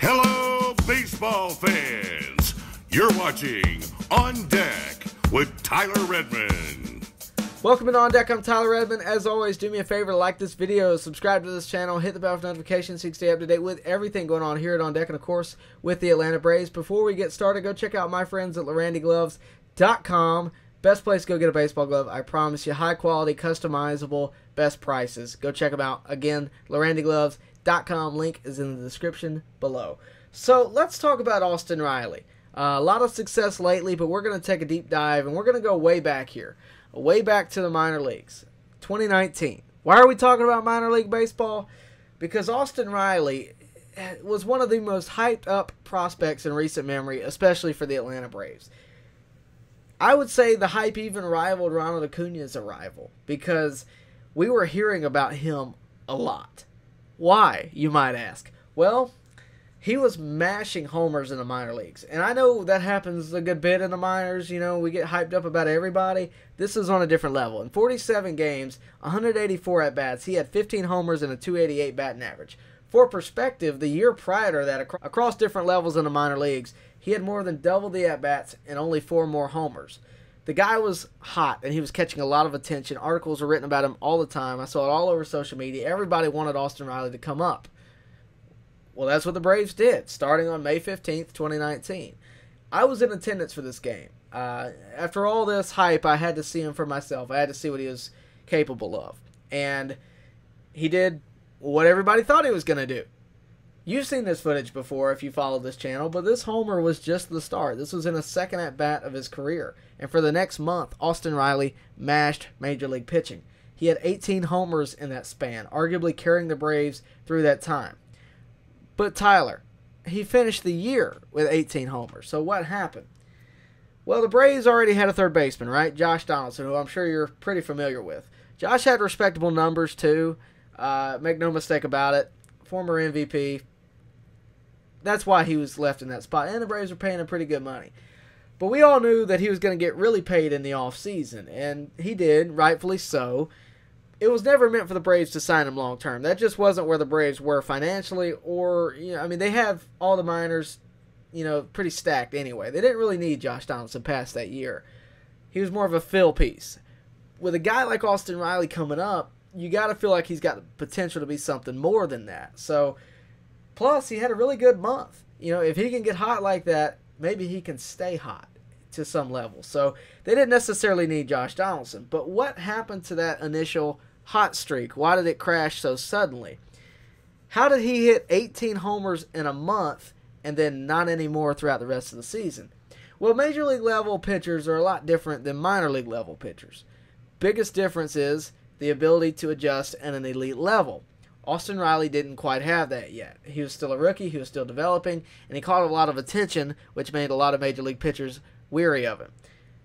Hello, baseball fans. You're watching On Deck with Tyler Redmond. Welcome to On Deck. I'm Tyler Redmond. As always, do me a favor, like this video, subscribe to this channel, hit the bell for notifications so you can stay up to date with everything going on here at On Deck and, of course, with the Atlanta Braves. Before we get started, go check out my friends at LlerandIGloves.com. Best place to go get a baseball glove. I promise you, high quality, customizable, best prices. Go check them out. Again, LlerandIGloves.com. Link is in the description below. So let's talk about Austin Riley. A lot of success lately, but we're going to take a deep dive, and we're going to go way back here. Way back to the minor leagues. 2019. Why are we talking about minor league baseball? Because Austin Riley was one of the most hyped up prospects in recent memory, especially for the Atlanta Braves. I would say the hype even rivaled Ronald Acuna's arrival, because we were hearing about him a lot. Why, you might ask? Well, he was mashing homers in the minor leagues. And I know that happens a good bit in the minors. You know, we get hyped up about everybody. This is on a different level. In 47 games, 184 at-bats, he had 15 homers and a 288 batting average. For perspective, the year prior to that, across different levels in the minor leagues, he had more than double the at-bats and only 4 more homers. The guy was hot, and he was catching a lot of attention. Articles were written about him all the time. I saw it all over social media. Everybody wanted Austin Riley to come up. Well, that's what the Braves did, starting on May 15th, 2019. I was in attendance for this game. After all this hype, I had to see him for myself. I had to see what he was capable of. And he did what everybody thought he was going to do. You've seen this footage before if you follow this channel, but this homer was just the start. This was in a second at-bat of his career. And for the next month, Austin Riley mashed Major League pitching. He had 18 homers in that span, arguably carrying the Braves through that time. But Tyler, he finished the year with 18 homers. So what happened? Well, the Braves already had a third baseman, right? Josh Donaldson, who I'm sure you're pretty familiar with. Josh had respectable numbers, too. Make no mistake about it. Former MVP. That's why he was left in that spot. And the Braves were paying him pretty good money. But we all knew that he was going to get really paid in the offseason. And he did, rightfully so. It was never meant for the Braves to sign him long term. That just wasn't where the Braves were financially, or, you know, I mean, they have all the minors, you know, pretty stacked anyway. They didn't really need Josh Donaldson past that year. He was more of a fill piece. With a guy like Austin Riley coming up, you got to feel like he's got the potential to be something more than that. So, plus, he had a really good month. You know, if he can get hot like that, maybe he can stay hot to some level. So, they didn't necessarily need Josh Donaldson. But what happened to that initial hot streak? Why did it crash so suddenly? How did he hit 18 homers in a month and then not anymore throughout the rest of the season? Well, major league level pitchers are a lot different than minor league level pitchers. Biggest difference is the ability to adjust at an elite level. Austin Riley didn't quite have that yet. He was still a rookie, he was still developing, and he caught a lot of attention, which made a lot of major league pitchers weary of him.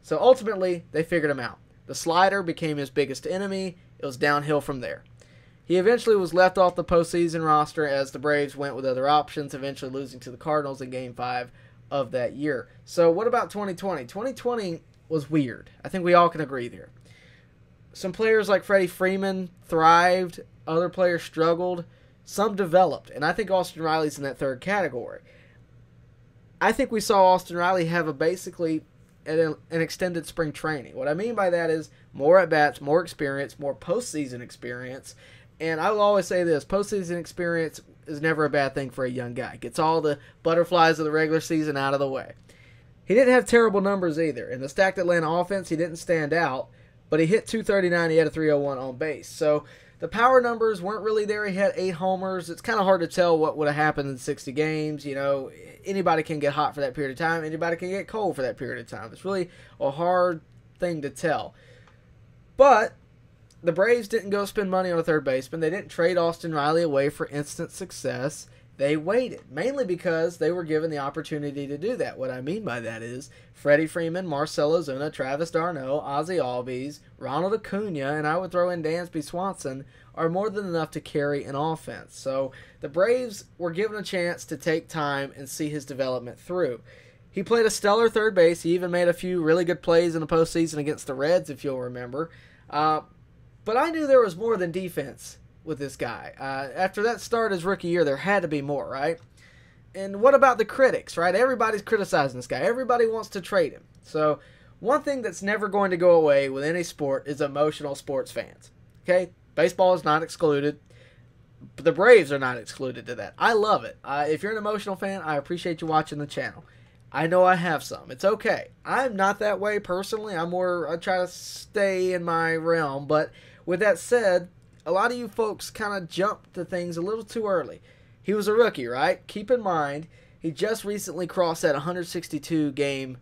So ultimately, they figured him out. The slider became his biggest enemy. It was downhill from there. He eventually was left off the postseason roster as the Braves went with other options, eventually losing to the Cardinals in Game 5 of that year. So what about 2020? 2020 was weird. I think we all can agree there. Some players like Freddie Freeman thrived. Other players struggled. Some developed. And I think Austin Riley's in that third category. I think we saw Austin Riley have basically an extended spring training. What I mean by that is more at-bats, more experience, more postseason experience. And I will always say this, postseason experience is never a bad thing for a young guy. Gets all the butterflies of the regular season out of the way. He didn't have terrible numbers either. In the stacked Atlanta offense, he didn't stand out, but he hit 239, he had a 301 on base. So the power numbers weren't really there. He had 8 homers. It's kind of hard to tell what would have happened in 60 games. You know, anybody can get hot for that period of time. Anybody can get cold for that period of time. It's really a hard thing to tell. But the Braves didn't go spend money on a third baseman. They didn't trade Austin Riley away for instant success. They waited, mainly because they were given the opportunity to do that. What I mean by that is Freddie Freeman, Marcell Ozuna, Travis d'Arnaud, Ozzie Albies, Ronald Acuna, and I would throw in Dansby Swanson, are more than enough to carry an offense. So the Braves were given a chance to take time and see his development through. He played a stellar third base. He even made a few really good plays in the postseason against the Reds, if you'll remember. But I knew there was more than defense with this guy. After that start his rookie year, there had to be more, right? And what about the critics, right? Everybody's criticizing this guy. Everybody wants to trade him. So one thing that's never going to go away with any sport is emotional sports fans. Okay? Baseball is not excluded. But the Braves are not excluded to that. I love it. If you're an emotional fan, I appreciate you watching the channel. I know I have some. It's okay. I'm not that way personally. I try to stay in my realm. But with that said, a lot of you folks kind of jumped to things a little too early. He was a rookie, right? Keep in mind, he just recently crossed that 162 game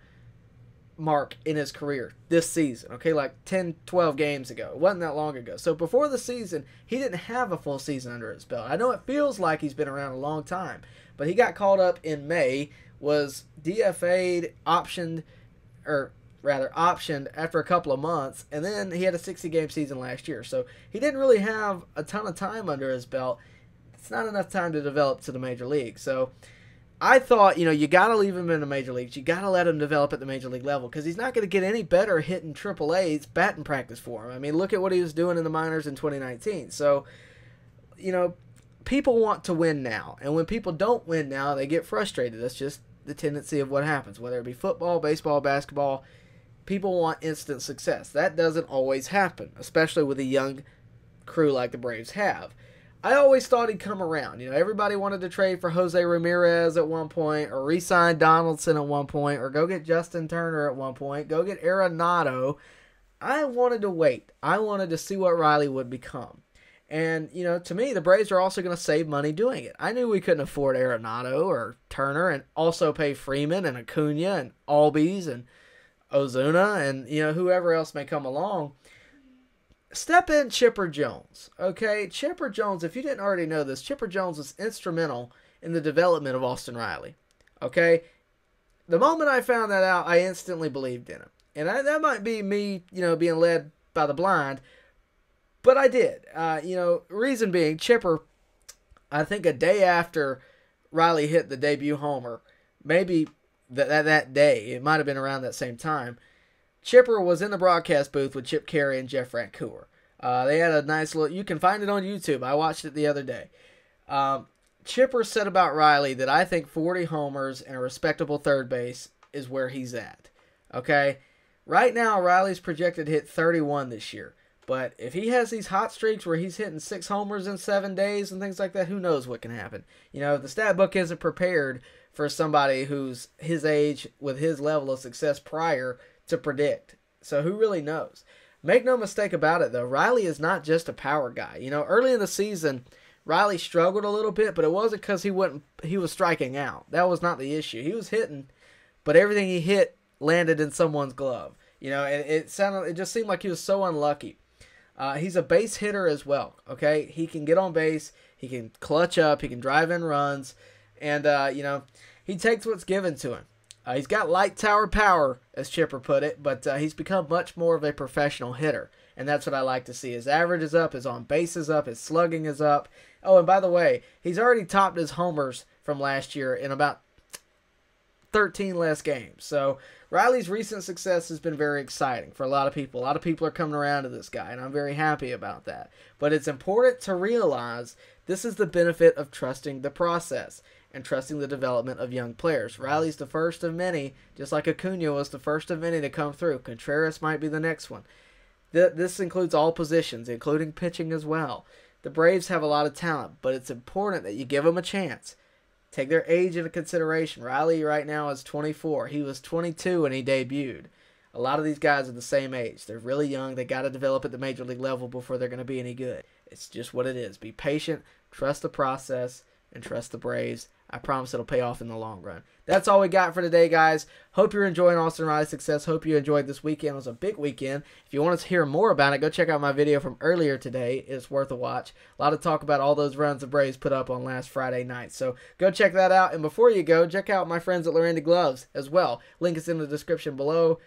mark in his career this season, okay, like 10, 12 games ago. It wasn't that long ago. So before the season, he didn't have a full season under his belt. I know it feels like he's been around a long time, but he got called up in May, was DFA'd, optioned after a couple of months, and then he had a 60-game season last year. So he didn't really have a ton of time under his belt. It's not enough time to develop to the major league. So I thought, you got to leave him in the major leagues. You got to let him develop at the major league level because he's not going to get any better hitting AAA's batting practice for him. I mean, look at what he was doing in the minors in 2019. So, people want to win now. And when people don't win now, they get frustrated. That's just the tendency of what happens. Whether it be football, baseball, basketball, people want instant success. That doesn't always happen, especially with a young crew like the Braves have. I always thought he'd come around. Everybody wanted to trade for Jose Ramirez at one point, or re-sign Donaldson at one point, or go get Justin Turner at one point, go get Arenado. I wanted to wait. I wanted to see what Riley would become. And, to me, the Braves are also going to save money doing it. I knew we couldn't afford Arenado or Turner and also pay Freeman and Acuna and Albies and Ozuna and, whoever else may come along. Step in Chipper Jones, okay? Chipper Jones, if you didn't already know this, Chipper Jones was instrumental in the development of Austin Riley, okay? The moment I found that out, I instantly believed in him. And that might be me, being led by the blind, but I did. Reason being, Chipper, I think a day after Riley hit the debut homer, maybe that day, it might have been around that same time, Chipper was in the broadcast booth with Chip Carey and Jeff Francoeur. They had a nice little... You can find it on YouTube. I watched it the other day. Chipper said about Riley that I think 40 homers and a respectable third base is where he's at. Okay? Right now, Riley's projected to hit 31 this year. But if he has these hot streaks where he's hitting 6 homers in 7 days and things like that, who knows what can happen. The stat book isn't prepared for somebody who's his age with his level of success prior to predict. So who really knows? Make no mistake about it, though. Riley is not just a power guy. Early in the season, Riley struggled a little bit, but it wasn't because he was striking out. That was not the issue. He was hitting, but everything he hit landed in someone's glove. And it just seemed like he was so unlucky. He's a base hitter as well. Okay, he can get on base. He can clutch up. He can drive in runs, and he takes what's given to him. He's got light tower power, as Chipper put it, but he's become much more of a professional hitter, and that's what I like to see. His average is up, his on base is up, his slugging is up. Oh, and by the way, he's already topped his homers from last year in about 13 less games. So Riley's recent success has been very exciting for a lot of people. A lot of people are coming around to this guy, and I'm very happy about that. But it's important to realize this is the benefit of trusting the process and trusting the development of young players. Riley's the first of many, just like Acuna was the first of many to come through. Contreras might be the next one. This includes all positions, including pitching as well. The Braves have a lot of talent, but it's important that you give them a chance. Take their age into consideration. Riley right now is 24. He was 22 when he debuted. A lot of these guys are the same age. They're really young. They got to develop at the major league level before they're going to be any good. It's just what it is. Be patient, trust the process, and trust the Braves. I promise it'll pay off in the long run. That's all we got for today, guys. Hope you're enjoying Austin Riley's success. Hope you enjoyed this weekend. It was a big weekend. If you want to hear more about it, go check out my video from earlier today. It's worth a watch. A lot of talk about all those runs the Braves put up on last Friday night. So go check that out. And before you go, check out my friends at Llerandi Gloves as well. Link is in the description below.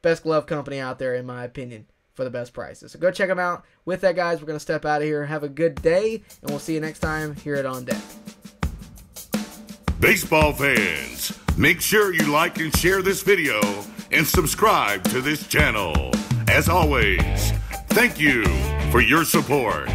Best glove company out there, in my opinion, for the best prices. So go check them out. With that, guys, we're going to step out of here. Have a good day, and we'll see you next time here at On Deck. Baseball fans, make sure you like and share this video and subscribe to this channel. As always, thank you for your support.